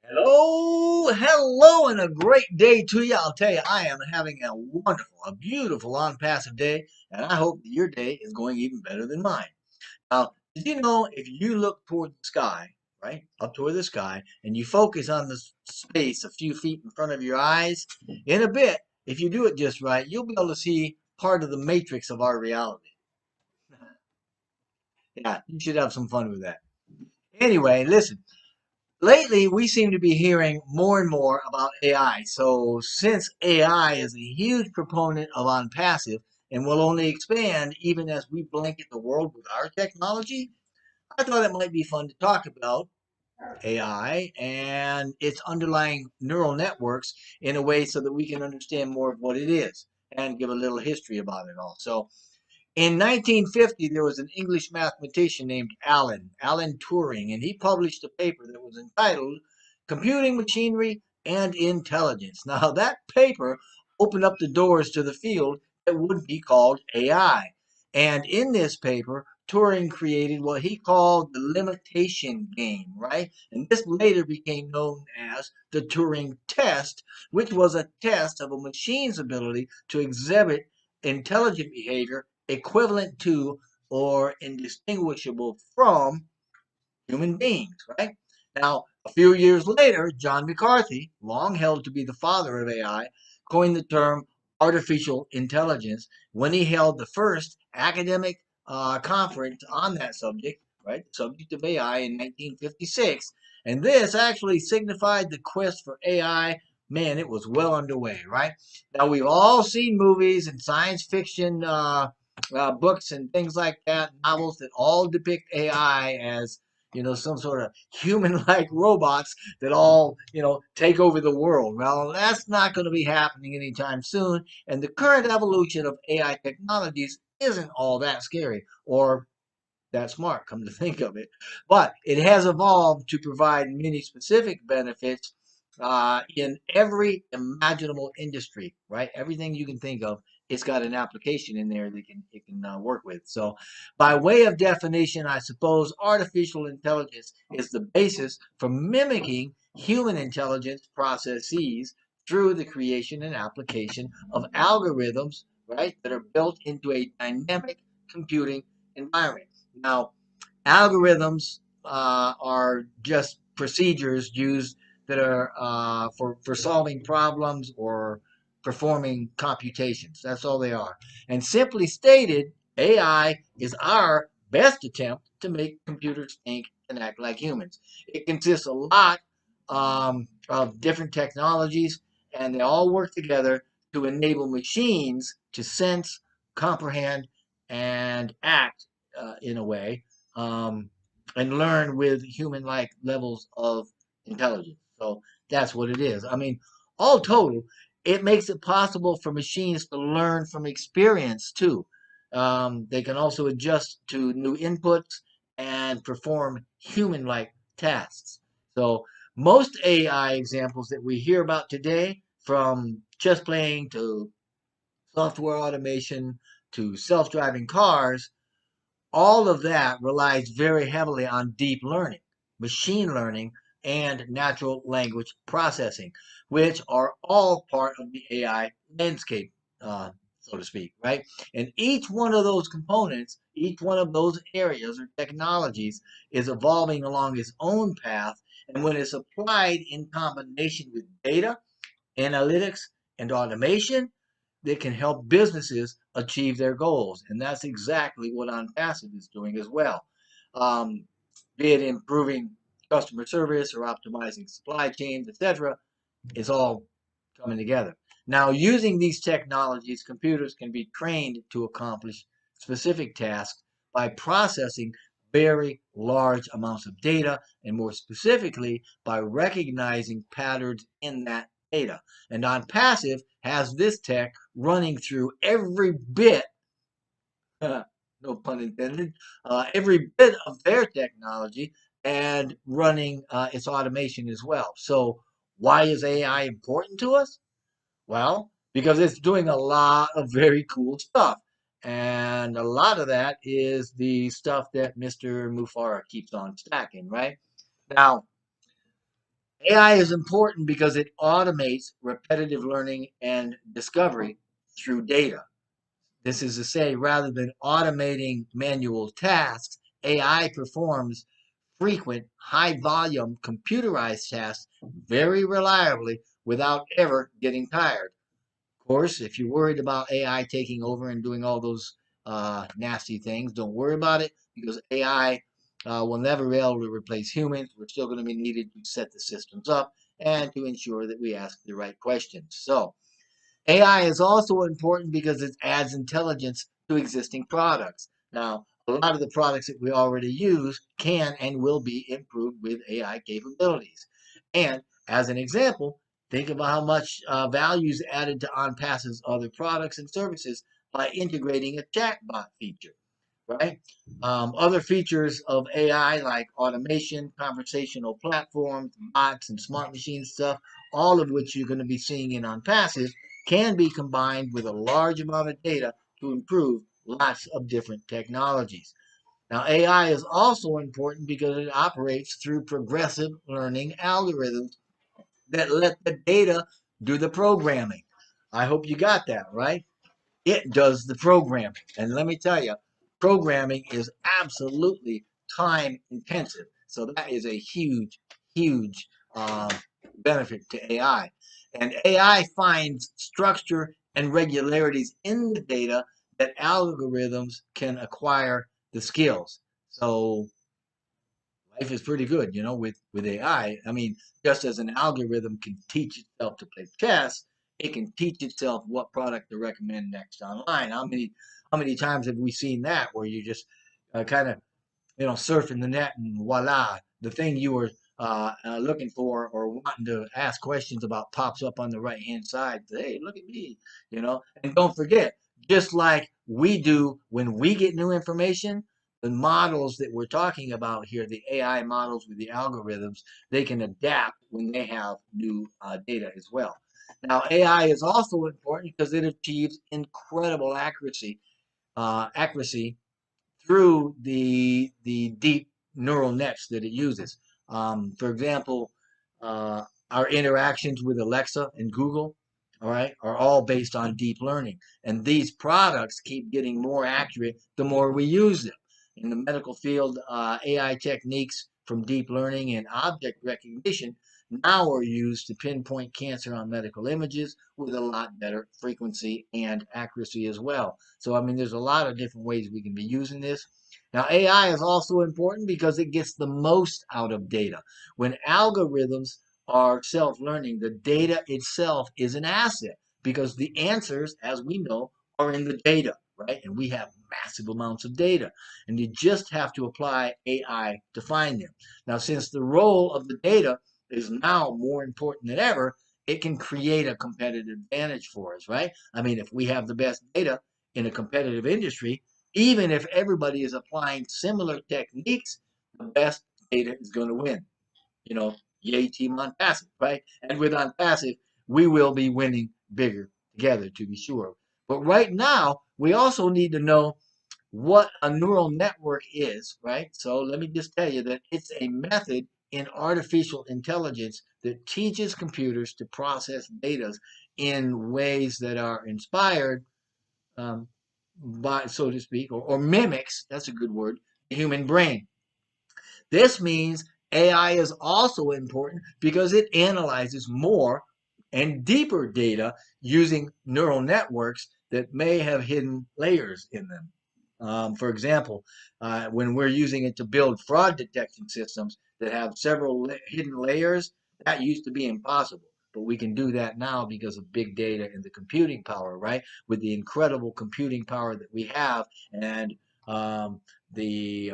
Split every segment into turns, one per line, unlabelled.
Hello, and a great day to you. I'll tell you, I am having a wonderful, a beautiful Onpassive day, and I hope that your day is going even better than mine. Now, did you know if you look toward the sky, right, up toward the sky, and you focus on the space a few feet in front of your eyes, in a bit, if you do it just right, you'll be able to see part of the matrix of our reality. Yeah, you should have some fun with that. Anyway, listen. Lately, we seem to be hearing more and more about AI. So, since AI is a huge proponent of Onpassive and will only expand even as we blanket the world with our technology, I thought it might be fun to talk about AI and its underlying neural networks in a way so that we can understand more of what it is and give a little history about it all. So, in 1950, there was an English mathematician named Alan Turing, and he published a paper that was entitled Computing Machinery and Intelligence. Now, that paper opened up the doors to the field that would be called AI. And in this paper, Turing created what he called the limitation game, right? And this later became known as the Turing test, which was a test of a machine's ability to exhibit intelligent behavior equivalent to or indistinguishable from human beings, right? Now, a few years later, John McCarthy, long held to be the father of AI, coined the term artificial intelligence when he held the first academic conference on that subject, right? The subject of AI in 1956. And this actually signified the quest for AI. Man, it was well underway, right? Now, we've all seen movies and science fiction books and things like that, novels that all depict AI as some sort of human-like robots that all, take over the world. Well, that's not going to be happening anytime soon. And the current evolution of AI technologies isn't all that scary or that smart, come to think of it. But it has evolved to provide many specific benefits in every imaginable industry, right? Everything you can think of, it's got an application in there that it can work with. So, by way of definition, I suppose artificial intelligence is the basis for mimicking human intelligence processes through the creation and application of algorithms, right, that are built into a dynamic computing environment. Now, algorithms are just procedures used that are for solving problems or performing computations. That's all they are. And simply stated, AI is our best attempt to make computers think and act like humans. It consists a lot of different technologies, and they all work together to enable machines to sense, comprehend, and act in a way, um, and learn with human-like levels of intelligence. So that's what it is. I mean, all total, it makes it possible for machines to learn from experience too. They can also adjust to new inputs and perform human-like tasks. So most AI examples that we hear about today, from chess playing to software automation to self-driving cars, all of that relies very heavily on deep learning, machine learning, and natural language processing, which are all part of the AI landscape, so to speak, right? And each one of those components, each one of those areas or technologies is evolving along its own path. And when it's applied in combination with data, analytics, and automation that can help businesses achieve their goals. And that's exactly what OnPassive is doing as well. Um, be it improving customer service or optimizing supply chains, etc., it's all coming together. Now, using these technologies, computers can be trained to accomplish specific tasks by processing very large amounts of data, and more specifically, by recognizing patterns in that data. And OnPassive has this tech running through every bit, no pun intended, every bit of their technology and running its automation as well. So, why is AI important to us? Well, because it's doing a lot of very cool stuff. And a lot of that is the stuff that Mr. Mufara keeps on stacking, right? Now, AI is important because it automates repetitive learning and discovery through data. This is to say, rather than automating manual tasks, AI performs frequent, high volume computerized tasks very reliably without ever getting tired. Of course, if you're worried about AI taking over and doing all those nasty things, don't worry about it because AI will never be able to replace humans. We're still going to be needed to set the systems up and to ensure that we ask the right questions. So, AI is also important because it adds intelligence to existing products. Now, a lot of the products that we already use can and will be improved with AI capabilities. And as an example, think about how much value is added to Onpassive's other products and services by integrating a chatbot feature, right? Other features of AI like automation, conversational platforms, bots, and smart machine stuff, all of which you're going to be seeing in Onpassive, can be combined with a large amount of data to improve lots of different technologies. Now, AI is also important because it operates through progressive learning algorithms that let the data do the programming. I hope you got that, right? It does the programming. And let me tell you, programming is absolutely time intensive. So that is a huge, huge benefit to AI. And AI finds structure and regularities in the data that algorithms can acquire the skills. So life is pretty good, with AI. I mean, just as an algorithm can teach itself to play chess, it can teach itself what product to recommend next online. How many times have we seen that where you just kind of surfing the net and voila, the thing you were looking for or wanting to ask questions about pops up on the right hand side. Hey, look at me. And don't forget, just like we do when we get new information, the models that we're talking about here, the AI models with the algorithms, they can adapt when they have new data as well. Now, AI is also important because it achieves incredible accuracy through the deep neural nets that it uses. For example, uh, our interactions with Alexa and Google, all right, are all based on deep learning, and these products keep getting more accurate the more we use them. In the medical field, AI techniques from deep learning and object recognition now are used to pinpoint cancer on medical images with a lot better frequency and accuracy as well. So, I mean, there's a lot of different ways we can be using this. Now, AI is also important because it gets the most out of data. When algorithms are self learning, the data itself is an asset because the answers, as we know, are in the data, right? And we have massive amounts of data, and you just have to apply AI to find them. Now, since the role of the data is now more important than ever, it can create a competitive advantage for us, right? I mean, if we have the best data in a competitive industry, even if everybody is applying similar techniques, the best data is going to win. Yay, team Onpassive, right? And with Onpassive, we will be winning bigger together, to be sure. But right now, we also need to know what a neural network is, right? So let me just tell you that it's a method in artificial intelligence that teaches computers to process data in ways that are inspired um, by, so to speak, or mimics, that's a good word, the human brain. This means AI is also important because it analyzes more and deeper data using neural networks that may have hidden layers in them. For example, when we're using it to build fraud detection systems that have several hidden layers, that used to be impossible. But we can do that now because of big data and the computing power, right? With the incredible computing power that we have and the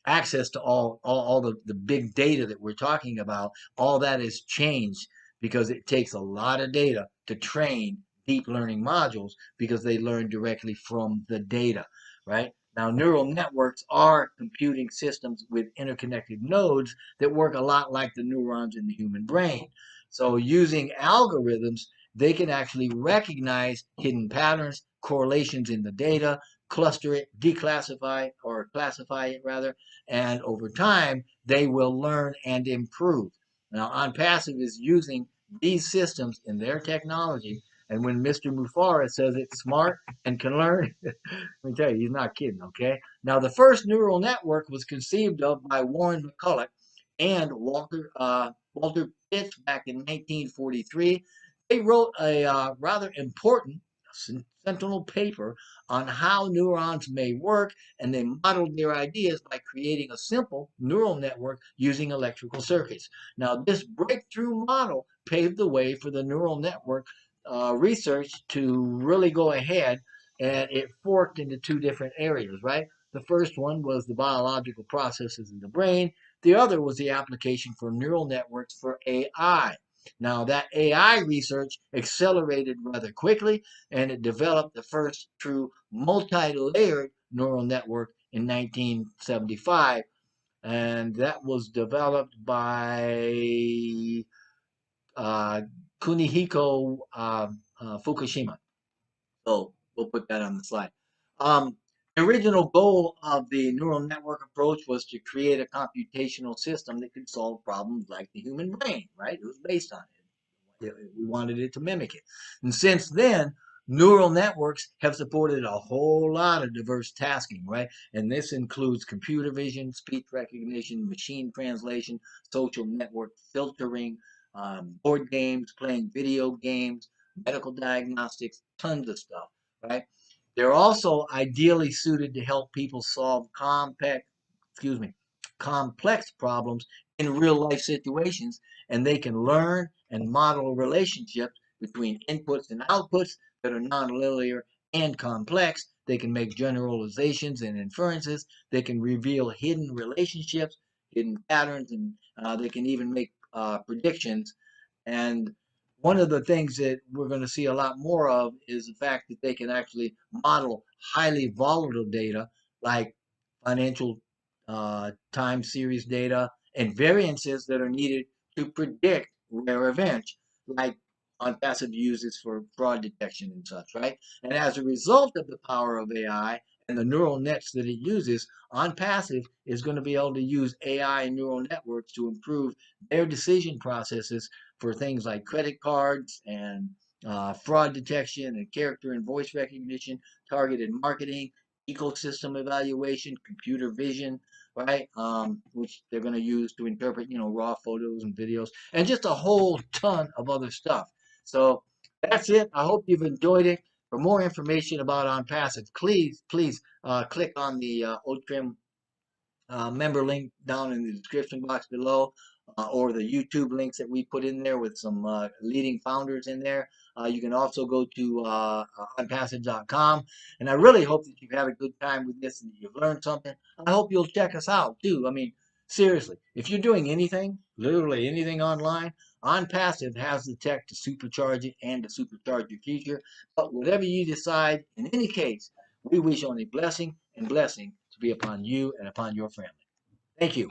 access to all the big data that we're talking about, all that has changed because it takes a lot of data to train deep learning modules because they learn directly from the data, right? Now, neural networks are computing systems with interconnected nodes that work a lot like the neurons in the human brain. So, using algorithms, they can actually recognize hidden patterns, correlations in the data, cluster it, declassify or classify it rather, and over time they will learn and improve. Now, OnPassive is using these systems in their technology. And when Mr. Mufara says it's smart and can learn, let me tell you, he's not kidding, okay? Now, the first neural network was conceived of by Warren McCulloch and Walter Pitts back in 1943. They wrote a rather important sentinel paper on how neurons may work, and they modeled their ideas by creating a simple neural network using electrical circuits. Now, this breakthrough model paved the way for the neural network research to really go ahead, and it forked into two different areas, right? The first one was the biological processes in the brain. The other was the application for neural networks for AI. Now, that AI research accelerated rather quickly, and it developed the first true multi layered neural network in 1975. And that was developed by uh, Kunihiko Fukushima. So we'll put that on the slide. The original goal of the neural network approach was to create a computational system that could solve problems like the human brain, right? It was based on it. We wanted it to mimic it. And since then, neural networks have supported a whole lot of diverse tasking, right? And this includes computer vision, speech recognition, machine translation, social network filtering, board games, playing video games, medical diagnostics, tons of stuff, right? They're also ideally suited to help people solve excuse me, complex problems in real life situations, and they can learn and model relationships between inputs and outputs that are nonlinear and complex. They can make generalizations and inferences. They can reveal hidden relationships, hidden patterns, and they can even make predictions. And one of the things that we're going to see a lot more of is the fact that they can actually model highly volatile data like financial time series data and variances that are needed to predict rare events, like OnPassive uses for fraud detection and such, right? And as a result of the power of AI and the neural nets that it uses, OnPassive is going to be able to use AI and neural networks to improve their decision processes for things like credit cards and fraud detection and character and voice recognition, targeted marketing, ecosystem evaluation, computer vision, right? Which they're going to use to interpret, raw photos and videos, and just a whole ton of other stuff. So that's it. I hope you've enjoyed it. For more information about OnPassive, please click on the OTRIM member link down in the description box below, or the YouTube links that we put in there with some leading founders in there. You can also go to onpassive.com. And I really hope that you've had a good time with this and that you've learned something. I hope you'll check us out too. I mean, seriously, if you're doing anything, literally anything online, OnPassive has the tech to supercharge it and to supercharge your future. But whatever you decide, in any case, we wish only blessing and blessing to be upon you and upon your family. Thank you.